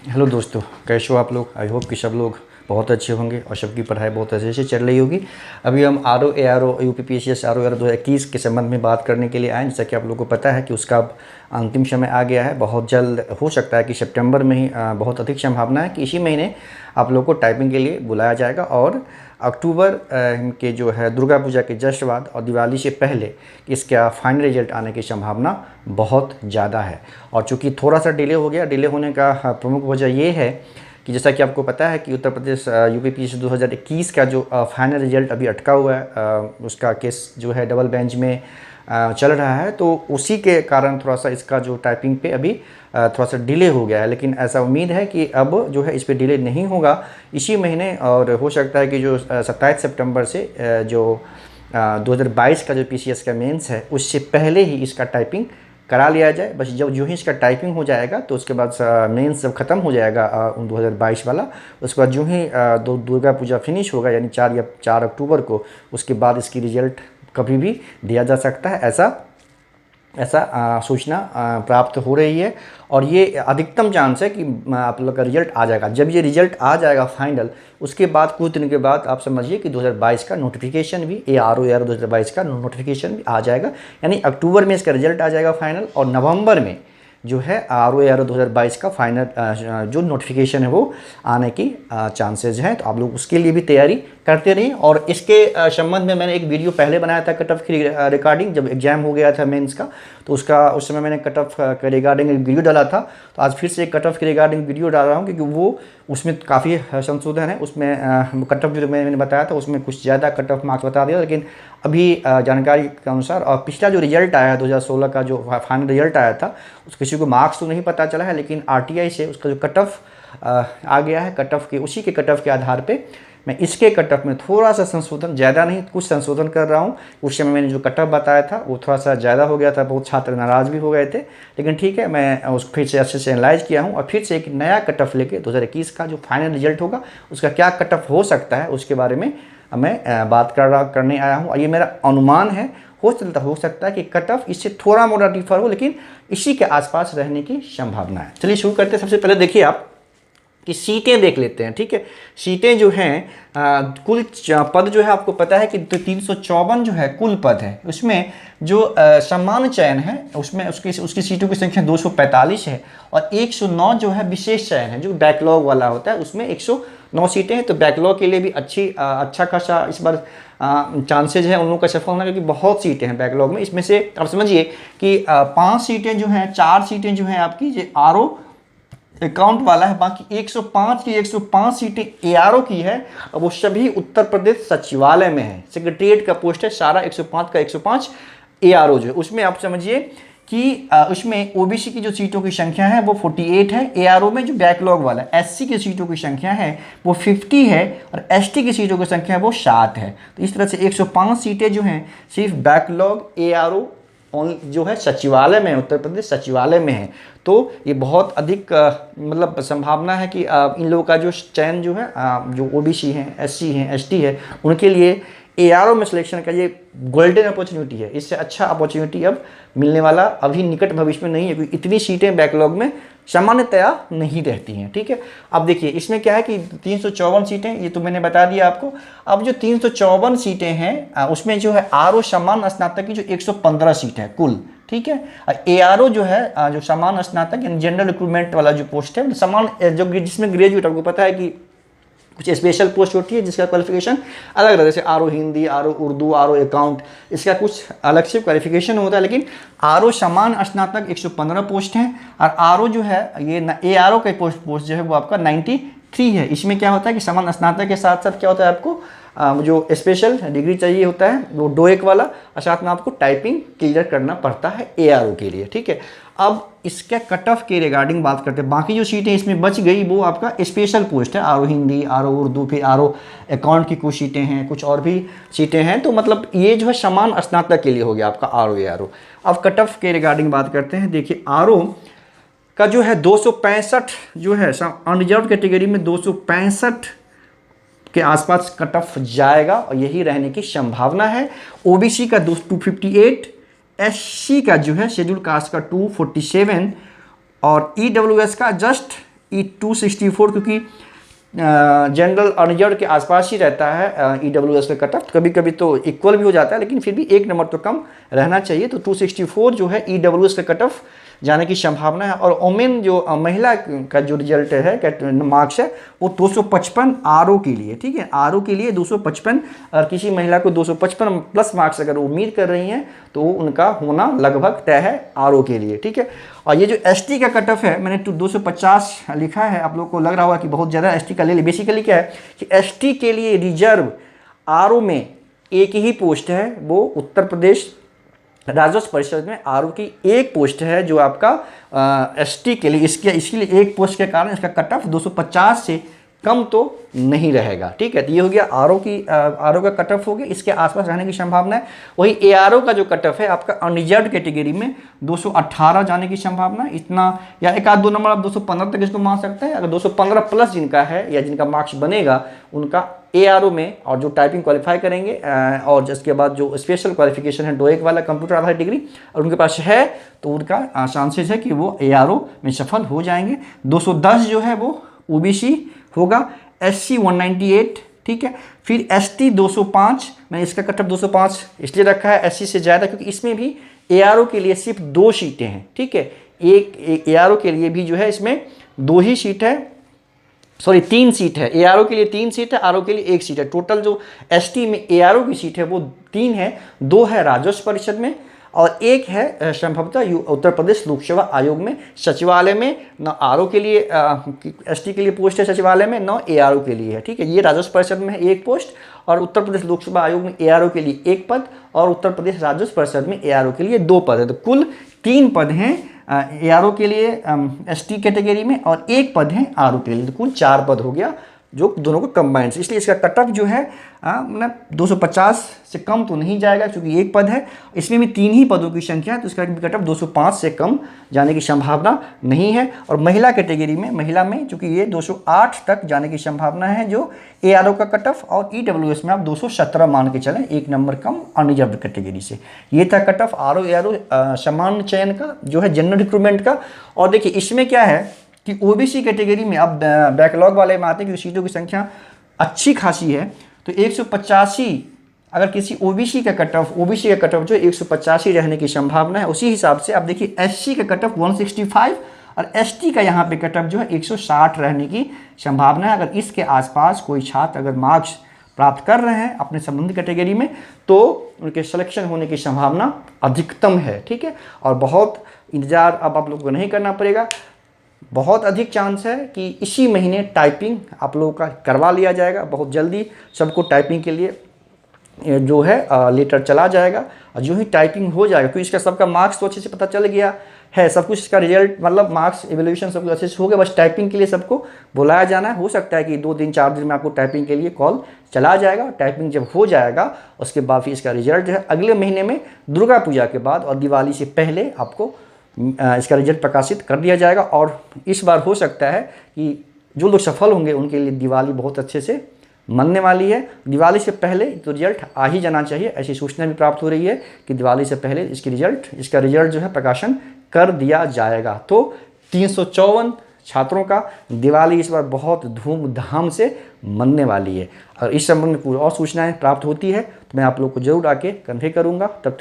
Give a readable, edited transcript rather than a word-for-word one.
Hello दोस्तों, कैसे हो आप लोग। आई होप कि सब लोग बहुत अच्छे होंगे और सबकी पढ़ाई बहुत अच्छे से चल रही होगी। अभी हम ARO UPPCS ARO 2021 के संबंध में बात करने के लिए आए। जैसा कि आप लोगों को पता है कि उसका अब अंतिम समय आ गया है। बहुत जल्द हो सकता है कि सितंबर में ही बहुत अधिक संभावना है कि इसी महीने आप लोगों को टाइपिंग के लिए बुलाया जाएगा और अक्टूबर के जो है दुर्गा पूजा के जस्ट बाद और दिवाली से पहले इसका फाइनल रिजल्ट आने की संभावना बहुत ज़्यादा है। और चूँकि थोड़ा सा डिले हो गया, डिले होने का प्रमुख वजह ये है कि जैसा कि आपको पता है कि उत्तर प्रदेश UPPCS 2021 का जो फाइनल रिजल्ट अभी अटका हुआ है, उसका केस जो है डबल बेंच में चल रहा है। तो उसी के कारण थोड़ा सा इसका जो टाइपिंग पे अभी थोड़ा सा डिले हो गया है। लेकिन ऐसा उम्मीद है कि अब जो है इस पर डिले नहीं होगा इसी महीने, और हो सकता है कि जो 27 सितंबर से जो 2022 का जो PCS का मेंस है उससे पहले ही इसका टाइपिंग करा लिया जाए। बस जब जो ही इसका टाइपिंग हो जाएगा तो उसके बाद मेंस जब ख़त्म हो जाएगा 2022 वाला, उसके बाद जो ही दुर्गा पूजा फिनिश होगा यानी 4 अक्टूबर को, उसके बाद इसकी रिजल्ट कभी भी दिया जा सकता है। ऐसा सूचना प्राप्त हो रही है और ये अधिकतम चांस है कि आप लोग का रिजल्ट आ जाएगा। जब ये रिजल्ट आ जाएगा फाइनल, उसके बाद कुछ दिन के बाद आप समझिए कि 2022 का नोटिफिकेशन भी ARO 2022 का नोटिफिकेशन भी आ जाएगा। यानी अक्टूबर में इसका रिजल्ट आ जाएगा फाइनल और नवंबर में जो है ARO 2022 का फाइनल जो नोटिफिकेशन है वो आने की चांसेस हैं। तो आप लोग उसके लिए भी तैयारी करते रहिए। और इसके संबंध में मैंने एक वीडियो पहले बनाया था कट ऑफ की रिगार्डिंग, जब एग्जाम हो गया था मेंस का, तो उस समय मैंने कट ऑफ के रिगार्डिंग एक वीडियो डाला था। तो आज फिर से एक कट ऑफ के रिगार्डिंग वीडियो डाल रहा हूँ क्योंकि वो उसमें काफ़ी संशोधन है। उसमें कट ऑफ जो मैंने बताया था उसमें कुछ ज़्यादा कट ऑफ मार्क्स बता दिया, लेकिन अभी जानकारी के अनुसार और पिछला जो रिजल्ट आया है 2016 का जो फाइनल रिजल्ट आया था, उस किसी को मार्क्स तो नहीं पता चला है, लेकिन RTI से उसका जो कट ऑफ आ गया है, कट ऑफ के उसी के कट ऑफ के आधार पे मैं इसके कट ऑफ में थोड़ा सा संशोधन, ज़्यादा नहीं कुछ संशोधन कर रहा हूँ। उस समय मैंने जो कट ऑफ बताया था वो थोड़ा सा ज़्यादा हो गया था, बहुत छात्र नाराज़ भी हो गए थे, लेकिन ठीक है, मैं उस फिर से अच्छे से एनालाइज किया हूँ और फिर से एक नया कट ऑफ लेके 2021 का जो फाइनल रिजल्ट होगा उसका क्या कट ऑफ हो सकता है उसके बारे में मैं बात करने आया हूँ। और ये मेरा अनुमान है, हो सकता है कि कट ऑफ इससे थोड़ा मोटा डिफर हो, लेकिन इसी के आसपास रहने की संभावना है। चलिए शुरू करते हैं। सबसे पहले देखिए आप कि सीटें देख लेते हैं। ठीक है, सीटें जो हैं कुल पद जो है आपको पता है कि 354 जो है कुल पद है। उसमें जो सामान्य चयन है उसमें उसकी सीटों की संख्या 245 है और 109 जो है विशेष चयन है जो बैकलॉग वाला होता है, उसमें 109 सीटें हैं। तो बैकलॉग के लिए भी अच्छा खासा इस बार चांसेज है उन लोगों का सफल होने का, क्योंकि बहुत सीटें हैं बैकलॉग में। इसमें से आप समझिए कि 5 सीटें जो हैं, 4 सीटें जो हैं आपकी ये RO अकाउंट वाला है, बाकी 105 की 105 सीटें ARO की है। अब वो सभी उत्तर प्रदेश सचिवालय में है, सेक्रेटरीट का पोस्ट है, सारा 105 का 105 ARO जो है उसमें आप समझिए कि उसमें OBC की जो सीटों की संख्या है वो 48 है। ARO में जो बैकलॉग वाला है SC की सीटों की संख्या है वो 50 है और ST की सीटों की संख्या है वो 7 है। तो इस तरह से 105 सीटें जो हैं सिर्फ बैकलॉग ARO जो है सचिवालय में, उत्तर प्रदेश सचिवालय में है। तो ये बहुत अधिक मतलब संभावना है कि इन लोगों का जो चयन जो है जो OBC हैं, SC हैं, ST है, उनके लिए ARO में सिलेक्शन का ये गोल्डन अपॉर्चुनिटी है। इससे अच्छा अपॉर्चुनिटी अब मिलने वाला अभी निकट भविष्य में नहीं है, क्योंकि इतनी सीटें बैकलॉग में सामान्यतया नहीं रहती हैं। ठीक है, अब देखिए इसमें क्या है कि 354 सीटें, ये तो मैंने बता दिया आपको। अब जो 354 सीटें हैं उसमें जो है RO सामान्य स्नातक की जो 115 सीट है कुल। ठीक है, ARO जो है जो सामान्य स्नातक यानी जनरल रिक्रूटमेंट वाला जो पोस्ट है, सामान्य जो जिसमें ग्रेजुएट, आपको पता है कि कुछ स्पेशल पोस्ट होती है जिसका क्वालिफिकेशन अलग अलग, जैसे RO Hindi, RO Urdu, RO account, इसका कुछ अलग से क्वालिफिकेशन होता है। लेकिन RO सामान्य स्नातक 115 पोस्ट हैं और RO जो है ये ARO का पोस्ट जो है वो आपका 93 है। इसमें क्या होता है कि सामान्य स्नातक के साथ साथ क्या होता है, आपको जो स्पेशल डिग्री चाहिए होता है वो DOEC वाला, और साथ में आपको टाइपिंग क्लियर करना पड़ता है ARO के लिए। ठीक है, अब इसके कट ऑफ के रिगार्डिंग बात करते हैं। बाकी जो सीटें इसमें बच गई वो आपका स्पेशल पोस्ट है, RO हिंदी, RO उर्दू, फिर RO अकाउंट की कुछ सीटें हैं, कुछ और भी सीटें हैं। तो मतलब ये जो है समान स्नातक के लिए हो गया आपका RO ARO। अब कट ऑफ के रिगार्डिंग बात करते हैं। देखिए RO का जो है 265 जो है अनरिजर्व कैटेगरी में 265 के आसपास कट ऑफ जाएगा और यही रहने की संभावना है। OBC का 258, SC का जो है शेड्यूल कास्ट का 247 और EWS का जस्ट 264 क्योंकि जनरल अनरिजर्व के आसपास ही रहता है EWS का कट ऑफ। कभी कभी तो इक्वल भी हो जाता है, लेकिन फिर भी एक नंबर तो कम रहना चाहिए। तो 264 जो है EWS का कट ऑफ जाने की संभावना है। और ओमेन जो महिला का जो रिजल्ट है, मार्क्स है, वो 255 RO के लिए, ठीक है, RO के लिए 255। और किसी महिला को 255 प्लस मार्क्स अगर उम्मीद कर रही हैं तो उनका होना लगभग तय है RO के लिए, ठीक है। और ये जो ST का कट ऑफ है, मैंने 250 लिखा है, आप लोग को लग रहा होगा कि बहुत ज़्यादा ST का ले लिया। बेसिकली क्या है कि ST के लिए रिजर्व RO में एक ही पोस्ट है, वो उत्तर प्रदेश राजस्व परिषद में RO की एक पोस्ट है जो आपका ST के लिए, इसके लिए एक पोस्ट के कारण इसका कट ऑफ 250 से कम तो नहीं रहेगा, ठीक है। तो ये हो गया RO का कट ऑफ हो गया, इसके आसपास रहने की संभावना है। वही ARO का जो कट ऑफ है आपका अनरिजर्व कैटेगरी में 218 जाने की संभावना, इतना, या एक आध दो नंबर आप 215 तक इसको मान सकते हैं। अगर 215 प्लस जिनका है या जिनका मार्क्स बनेगा उनका ARO में, और जो टाइपिंग क्वालिफाई करेंगे और जिसके बाद जो स्पेशल क्वालिफिकेशन है DOEC वाला कंप्यूटर आधारित डिग्री, और उनके पास है तो उनका चांसेस है कि वो ARO में सफल हो जाएंगे। 210 जो है वो OBC होगा, SC 198, ठीक है। फिर ST 205, मैंने इसका कट ऑफ 205 इसलिए रखा है SC से ज़्यादा क्योंकि इसमें भी ARO के लिए सिर्फ 2 सीटें हैं, ठीक है। एक ARO के लिए भी जो है इसमें 2 ही सीट है, सॉरी 3 सीट है। ARO के लिए 3 सीट है, RO के लिए 1 सीट है। टोटल जो ST में ARO की सीट है वो 3 है, 2 है राजस्व परिषद में और 1 है संभवतः उत्तर प्रदेश लोक सेवा आयोग में सचिवालय में। न RO के लिए ST के लिए पोस्ट है सचिवालय में, न ARO के लिए है, ठीक है। ये राजस्व परिषद में है 1 पोस्ट, और उत्तर प्रदेश लोक सेवा आयोग में ARO के लिए 1 पद, और उत्तर प्रदेश राजस्व परिषद में ARO के लिए 2 पद है। तो कुल 3 पद हैं ARO के लिए ST कैटेगरी में, और 1 पद है RO के लिए। तो कुल 4 पद हो गया जो दोनों को कंबाइंड, इसलिए इसका कट ऑफ जो है मतलब 250 से कम तो नहीं जाएगा क्योंकि 1 पद है। इसमें भी 3 ही पदों की संख्या है, तो इसका कट ऑफ 205 से कम जाने की संभावना नहीं है। और महिला कैटेगरी में, महिला में चूंकि ये 208 तक जाने की संभावना है जो ARO का कट ऑफ, और EWS में आप 217 मान के चलें, 1 नंबर कम अनरिजर्व कैटेगरी से। ये था कट ऑफ RO ARO सामान्य चयन का जो है जनरल रिक्रूटमेंट का। और देखिए इसमें क्या है कि OBC कैटेगरी में अब बैकलॉग वाले में आते हैं क्योंकि सीटों की संख्या अच्छी खासी है, तो 185 अगर किसी OBC का कट ऑफ जो 185 रहने की संभावना है। उसी हिसाब से आप देखिए SC का कट ऑफ 165 और ST का यहाँ पे कट ऑफ जो है 160 रहने की संभावना है। अगर इसके आसपास कोई छात्र अगर मार्क्स प्राप्त कर रहे हैं अपने संबंधित कैटेगरी में तो उनके सिलेक्शन होने की संभावना अधिकतम है, ठीक है। और बहुत इंतजार अब आप लोगों को नहीं करना पड़ेगा, बहुत अधिक चांस है कि इसी महीने टाइपिंग आप लोगों का करवा लिया जाएगा। बहुत जल्दी सबको टाइपिंग के लिए जो है लेटर चला जाएगा, और जो ही टाइपिंग हो जाएगा क्योंकि इसका सबका मार्क्स तो अच्छे से पता चल गया है, सब कुछ इसका रिजल्ट मतलब मार्क्स एवेल्यूशन सब कुछ अच्छे से हो गया, बस टाइपिंग के लिए सबको बुलाया जाना है। हो सकता है कि 2 दिन 4 दिन में आपको टाइपिंग के लिए कॉल चला जाएगा। टाइपिंग जब हो जाएगा उसके बाद फिर इसका रिजल्ट जो है अगले महीने में दुर्गा पूजा के बाद और दिवाली से पहले आपको इसका रिजल्ट प्रकाशित कर दिया जाएगा। और इस बार हो सकता है कि जो लोग सफल होंगे उनके लिए दिवाली बहुत अच्छे से मनने वाली है। दिवाली से पहले तो रिजल्ट आ ही जाना चाहिए, ऐसी सूचना भी प्राप्त हो रही है कि दिवाली से पहले इसका रिजल्ट जो है प्रकाशन कर दिया जाएगा। तो 354 छात्रों का दिवाली इस बार बहुत धूमधाम से मनने वाली है। और इस संबंध में कोई और सूचनाएं प्राप्त होती है तो मैं आप लोग को जरूर आके कन्वे करूँगा। तब तक